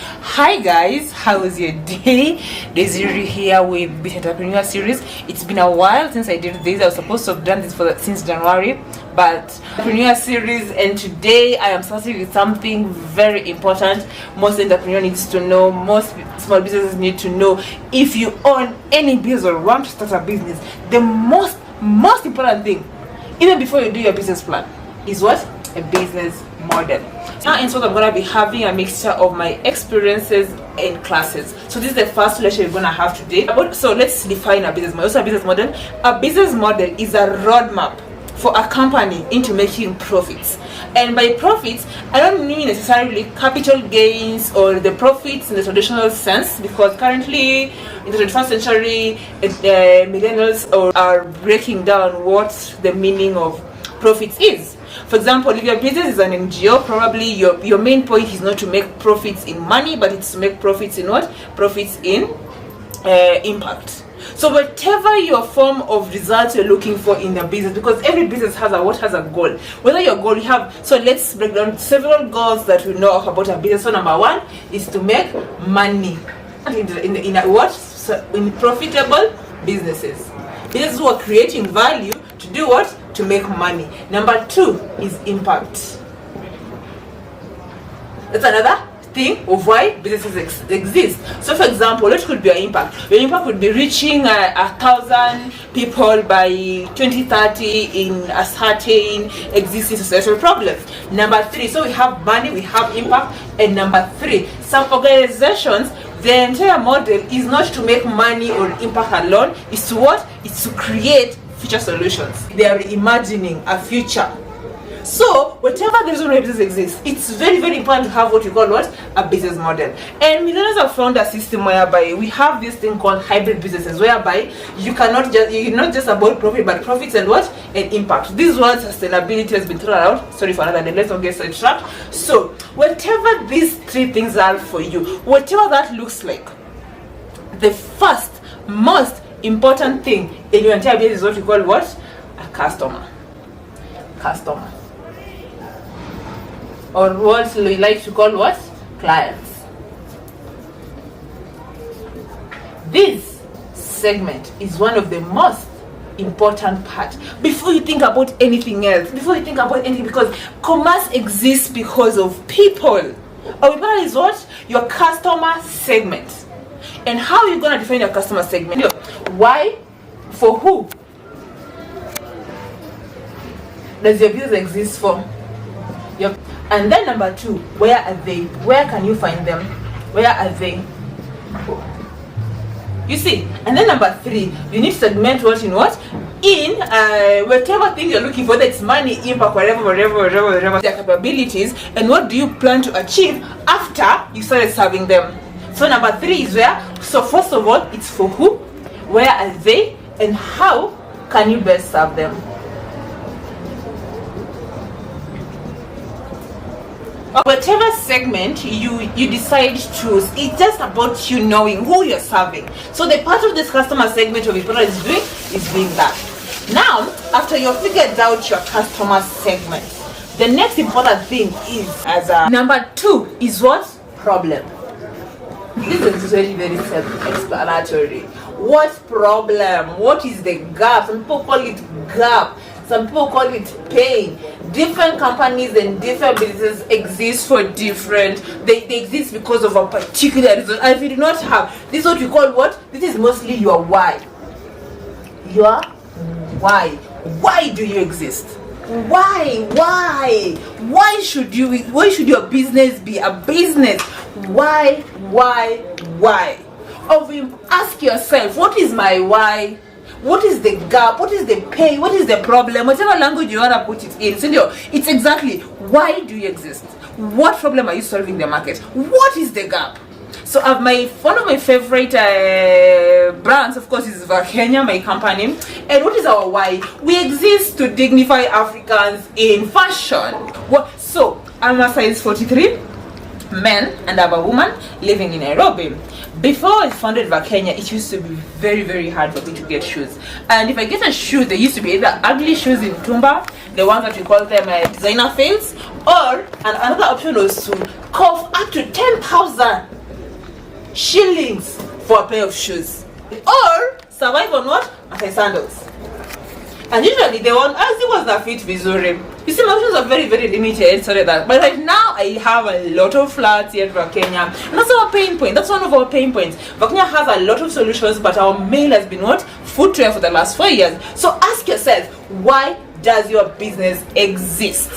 Hi guys, how was your day? Desiree here with Bit Entrepreneur series. It's been a while since I did this. I was supposed to have done this since January, but Entrepreneur series, and today I am starting with something very important. Most entrepreneur needs to know, most small businesses need to know. If you own any business or want to start a business, the most important thing, even before you do your business plan, is what? A business model. Now in short, I'm going to be having a mixture of my experiences and classes. So this is the first lecture we're going to have today. So let's define a business model. So a business model. A business model is a roadmap for a company into making profits. And by profits, I don't mean necessarily capital gains or the profits in the traditional sense, because currently in the 21st century, millennials are breaking down what the meaning of profits is. For example, if your business is an NGO, probably your main point is not to make profits in money, but it's to make profits in what? Profits in impact. So whatever your form of results you're looking for in the business, because every business has a goal. Whether your goal you have, so let's break down several goals that we know about a business. So number one is to make money in profitable businesses. Businesses who are creating value to do what? To make money. Number two is impact. That's another thing of why businesses exist. So for example, what could be your impact? Your impact would be reaching 1,000 people by 2030 in a certain existing societal problem. Number three, so we have money, we have impact. And number three, some organizations, the entire model is not to make money or impact alone. It's to what? It's to create future solutions. They are imagining a future. So whatever the reason why business exists, it's very important to have what you call what? A business model. And millennials have found a system whereby we have this thing called hybrid businesses, whereby you're not just about profit, but profits and what? And impact. This word sustainability has been thrown around. Sorry for another day, let's not get sidetracked. So whatever these three things are for you, whatever that looks like, the first most important thing in your entire business is what you call what? A customer. Or what we like to call what? Clients. This segment is one of the most important part before you think about anything else. Because commerce exists because of people. Our important is what? Your customer segment. And how are you going to define your customer segment? Why? For who? Does your business exist for? And then number two, where are they? Where can you find them? Where are they? You see? And then number three, you need to segment what in what? In whatever thing you're looking for, whether it's money, impact, whatever their capabilities, and what do you plan to achieve after you started serving them. So number three is where. So first of all, it's for who, where are they, and how can you best serve them. Whatever segment you decide to choose, it's just about you knowing who you're serving. So the part of this customer segment of your product is doing that. Now, after you've figured out your customer segment, the next important thing is number two is what? Problem. This is very self-explanatory. What problem? What is the gap? Some people call it gap. Some people call it pain. Different companies and different businesses exist for different. They exist because of a particular reason. And if you do not have, this is what you call what? This is mostly your why. Your why. Why do you exist? Why should your business be a business? Why? Or you ask yourself, what is my why? What is the gap? What is the pain? What is the problem? Whatever language you want to put it in, it's exactly why do you exist? What problem are you solving in the market? What is the gap? So one of my favorite brands, of course, is Kenyan, my company. And what is our why? We exist to dignify Africans in fashion. So I'm a size 43 man and I'm a woman living in Nairobi. Before I founded Vakenya, it used to be very hard for me to get shoes. And if I get a shoe, they used to be either ugly shoes in Tumba, the ones that we call them designer fails, or another option was to cough up to 10,000 shillings for a pair of shoes, or survive on what? Masai sandals. And usually they want, as it was the fit vizuri. You see, my options are very, very limited. Sorry that. But right now I have a lot of flats here for Kenya. And that's our pain point. That's one of our pain points. Kenya has a lot of solutions, but our main has been what? Footwear for the last 4 years. So ask yourself, why does your business exist?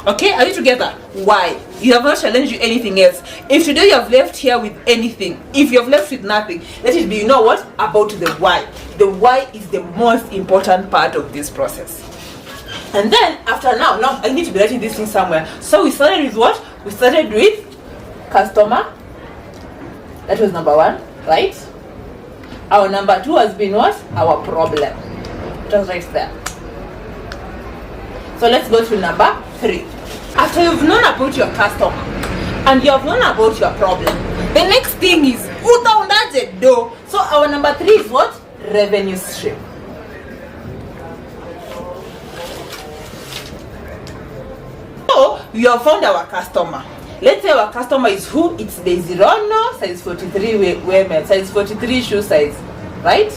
Okay, are you together? Why? You have not challenged you anything else. If today you have left here with anything, if you have left with nothing, let it be, you know what? About the why. The why is the most important part of this process. And then after now I need to be writing this thing somewhere. So we started with what? We started with customer. That was number 1, right? Our number 2 has been what? Our problem. Just right there. So let's go to number 3. After you've known about your customer and you have known about your problem, the next thing is utaundaje do. So our number 3 is what? Revenue stream. So we have found our customer. Let's say our customer is who? It's Daisy Rono, size 43 women, size 43 shoe size, right?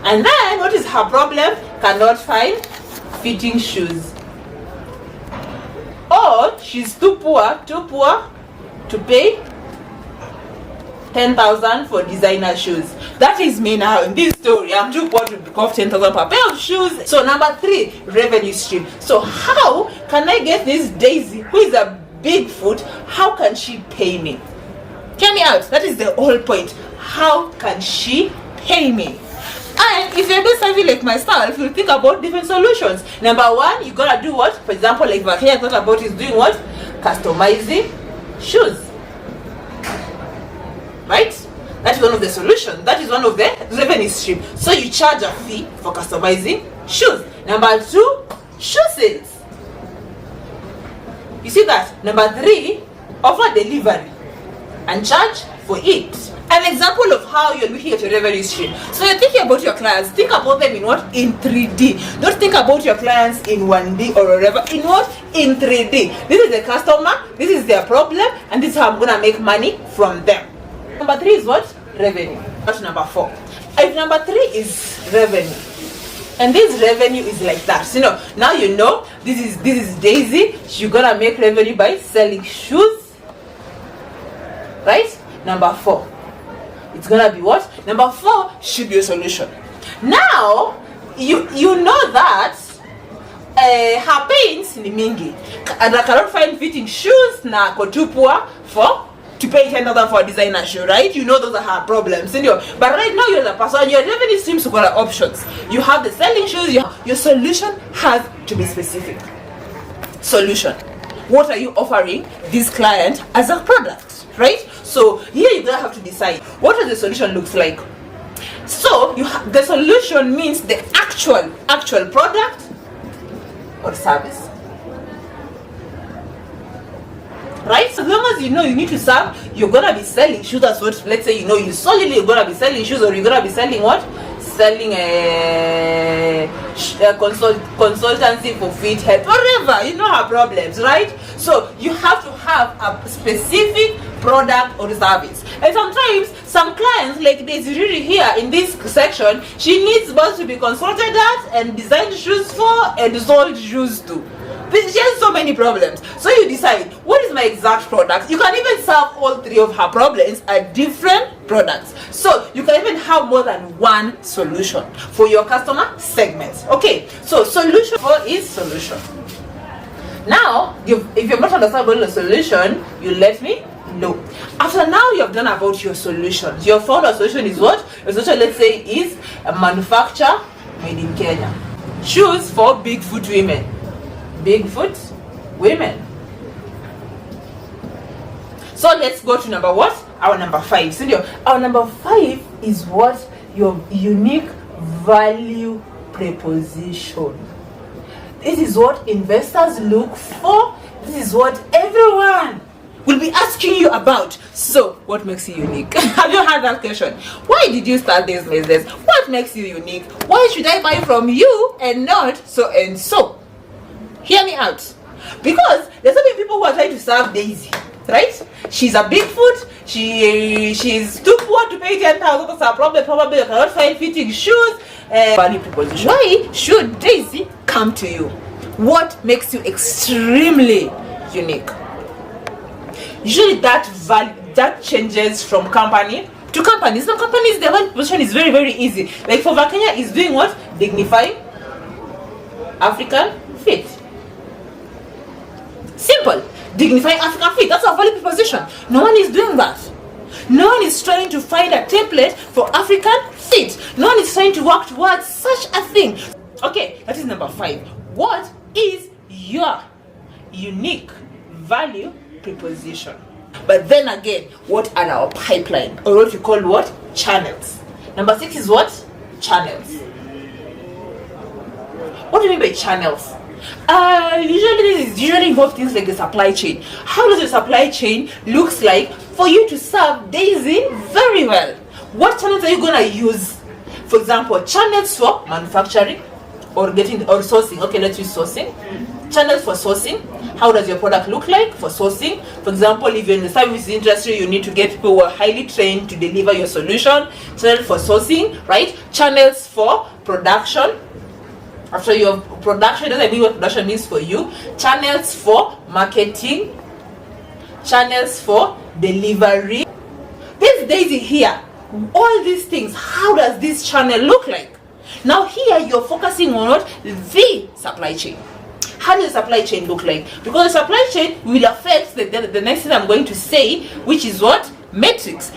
And then what is her problem? Cannot find fitting shoes. Or she's too poor to pay 10,000 for designer shoes. That is me now in this story. I'm too poor to cost 10,000 per pair of shoes. So number 3, revenue stream. So how can I get this Daisy, who is a big foot, how can she pay me? Hear me out. That is the whole point. How can she pay me? And if you're a bit savvy like myself, you'll think about different solutions. Number 1, you gotta do what? For example, like Vakenya thought about is doing what? Customizing shoes. Right? That is one of the solutions. That is one of the revenue stream. So you charge a fee for customizing shoes. Number 2, shoe sales. You see that? Number 3, offer delivery and charge for it. An example of how you're looking at your revenue stream. So you're thinking about your clients. Think about them in what? In 3D. Don't think about your clients in 1D or whatever. In what? In 3D. This is the customer. This is their problem. And this is how I'm going to make money from them. Number 3 is what? Revenue. That's number 4. If number 3 is revenue, and this revenue is like that. So, now you know this is Daisy. She's going to make revenue by selling shoes. Right? Number 4. It's gonna be what? Number 4 should be a solution. Now you know that her pains ni mingi and I cannot find fitting shoes na ko too poor to pay 10,000 for a designer shoe, right? You know those are her problems. But right now you're the person, your revenue streams have got options. You have the selling shoes. Your solution has to be specific. Solution. What are you offering this client as a product, right? So here you're gonna have to decide what does the solution looks like. So the solution means the actual product or service, right? So as long as you know you need to serve, you're gonna be selling shoes. That's what, let's say you solely you're gonna be selling shoes, or you're gonna be selling what? Selling a consultancy for fit health, whatever. You know her problems, right? So you have to have a specific product or service. And sometimes some clients, like Daisy Riri here in this section, she needs both to be consulted at and designed shoes for and sold shoes to. She has so many problems. So you decide, what is my exact product? You can even solve all 3 of her problems at different products. So you can even have more than one solution for your customer segments. Okay, so solution 4 is solution. Now, if you're not understanding the solution, you let me know. After now you have done about your solution. Your found solution is what? Your solution, let's say, is a manufacturer made in Kenya. Shoes for Bigfoot women. Bigfoot women. So let's go to number what? Our number 5. So our number 5 is what? Your unique value proposition. This is what investors look for. This is what everyone will be asking you about. So what makes you unique? Have you had that question? Why did you start this business? What makes you unique? Why should I buy from you and not so and so? Hear me out. Because there's so many people who are trying to serve Daisy, right? She's a Bigfoot. she's too poor to pay 10,000. That's her problem. Probably you cannot find fitting shoes. Value proposition. Why should Daisy come to you? What makes you extremely unique? Usually that changes from company to company. Some companies, the value proposition is very, very easy. Like for Vakenya is doing what? Dignifying African fit. Simple. Dignifying African fit. That's our value proposition. No one is doing that. No one is trying to find a template for African fit. No one is trying to work towards such a thing. Okay, that is number 5. What is your unique value proposition? But then again, what are our pipeline, or what we call what? Channels. Number 6 is what? Channels. What do you mean by channels? Usually involve things like the supply chain. How does the supply chain looks like for you to serve Daisy very well? What channels are you gonna use? For example, channels for manufacturing or sourcing. Okay, let's use sourcing. Channels for sourcing. How does your product look like for sourcing? For example, if you're in the service industry, you need to get people who are highly trained to deliver your solution. Channels for sourcing, right? Channels for production. After your production, doesn't mean what production means for you. Channels for marketing. Channels for delivery. This Daisy here, all these things, how does this channel look like? Now here you're focusing on what? The supply chain. How does the supply chain look like? Because the supply chain will affect the next thing I'm going to say, which is what? Metrics.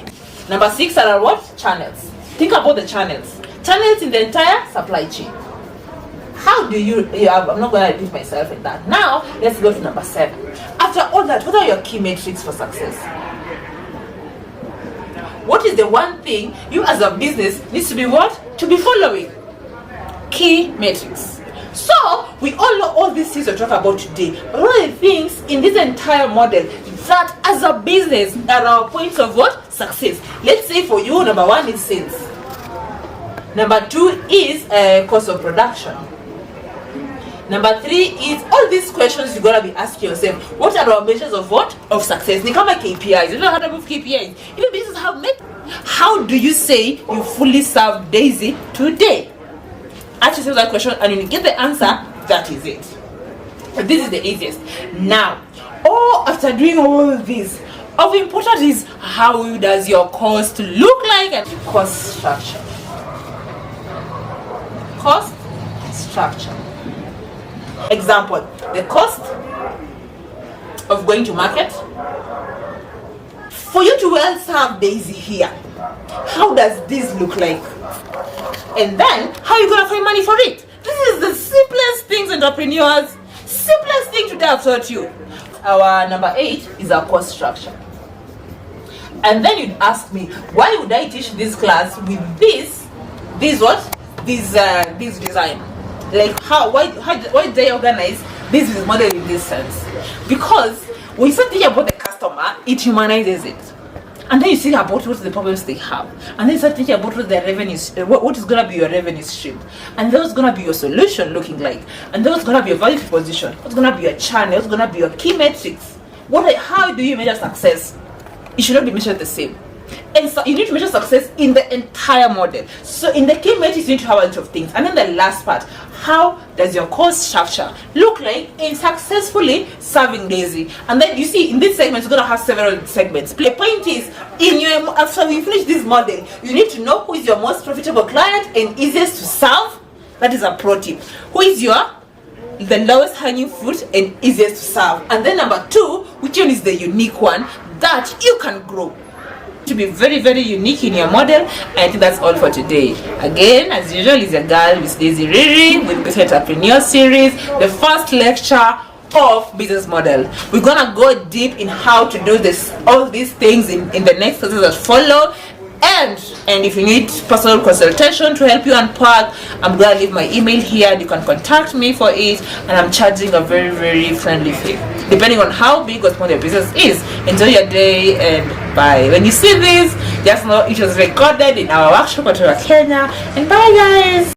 Number 6 are what? Channels. Think about the channels. Channels in the entire supply chain. How do I'm not going to repeat myself in that. Now, let's go to number 7. After all that, what are your key metrics for success? What is the one thing you as a business needs to be what? To be following? Key metrics. So, we all know all these things we're talking about today. But one of the things in this entire model that as a business are our points of what? Success. Let's say for you, number 1 is sales. Number 2 is cost of production. Number 3 is all these questions you're gonna be asking yourself. What are our measures of what? Of success. They come like KPIs. You know how to move KPIs. Even businesses have met. How do you say you fully serve Daisy today? Ask yourself that question, and when you get the answer, that is it. This is the easiest. Now, after doing all of this, of importance is how does your cost look like and cost structure. Cost structure. Example, the cost of going to market. For you to well serve Daisy here, how does this look like? And then, how are you going to find money for it? This is the simplest things, entrepreneurs. Simplest thing today I've taught you. Our number 8 is our cost structure. And then you'd ask me, why would I teach this class with this design? Like why did I organize this business model in this sense? Because when you start thinking about the customer, it humanizes it. And then you think about what the problems they have, and then you start thinking about what their revenue, what is going to be your revenue stream, and then what's going to be your solution looking like, and then what's going to be your value proposition, what's going to be your channel, what's going to be your key metrics. How do you measure success? It should not be measured the same. And so you need to measure success in the entire model. So in the key metrics, you need to have a lot of things. And then the last part, how does your cost structure look like in successfully serving Daisy? And then you see in this segment, you're going to have several segments. The point is, after we finish this model, you need to know who is your most profitable client and easiest to serve. That is a pro tip. Who is the lowest hanging fruit and easiest to serve? And then number 2, which one is the unique one that you can grow? To be very, very unique in your model. I think that's all for today. Again, as usual, is your girl Miss Daisy Riri with Business Entrepreneur Series, the first lecture of business model. We're gonna go deep in how to do all these things in the next classes that follow. And if you need personal consultation to help you unpack, I'm gonna leave my email here. You can contact me for it, and I'm charging a very, very friendly fee depending on how big or small your business is. Enjoy your day, and bye. When you see this, just know it was recorded in our workshop at Kenya, and bye guys.